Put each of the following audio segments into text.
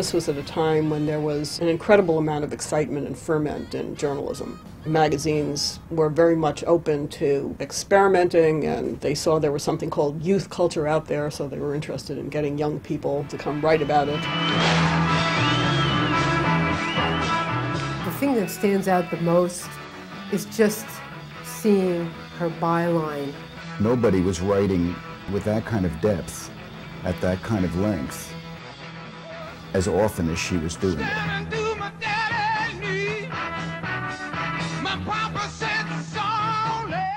This was at a time when there was an incredible amount of excitement and ferment in journalism. Magazines were very much open to experimenting, and they saw there was something called youth culture out there, so they were interested in getting young people to come write about it. The thing that stands out the most is just seeing her byline. Nobody was writing with that kind of depth, at that kind of length, as often as she was doing it.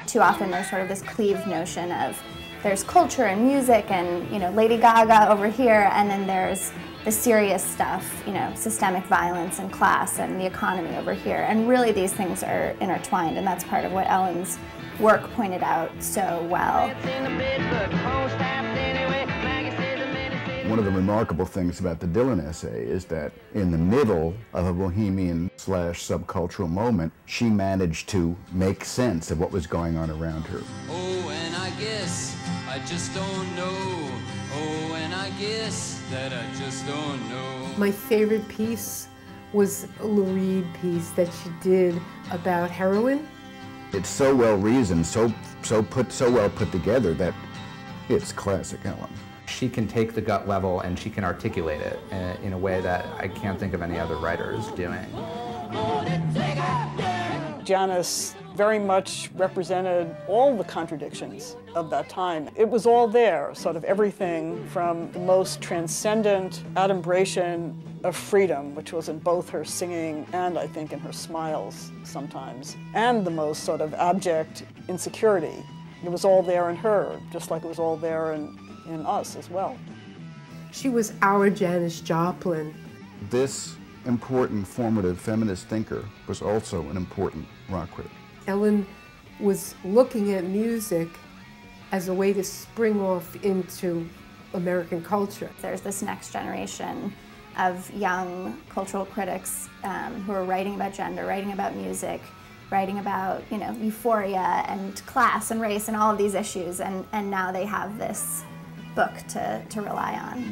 Too often there's sort of this cleaved notion of there's culture and music and, you know, Lady Gaga over here, and then there's the serious stuff, you know, systemic violence and class and the economy over here. And really these things are intertwined, and that's part of what Ellen's work pointed out so well. One of the remarkable things about the Dylan essay is that in the middle of a bohemian/subcultural moment, she managed to make sense of what was going on around her. Oh, and I guess I just don't know. Oh, and I guess that I just don't know. My favorite piece was a Lou Reed piece that she did about heroin. It's so well reasoned, so well put together that it's classic Ellen. She can take the gut level and she can articulate it in a way that I can't think of any other writers doing. Janice very much represented all the contradictions of that time. It was all there, sort of everything from the most transcendent adumbration of freedom, which was in both her singing and I think in her smiles sometimes, and the most sort of abject insecurity. It was all there in her, just like it was all there in us as well. She was our Janis Joplin. This important formative feminist thinker was also an important rock critic. Ellen was looking at music as a way to spring off into American culture. There's this next generation of young cultural critics who are writing about gender, writing about music, writing about, you know, euphoria and class and race and all of these issues, and now they have this book to rely on.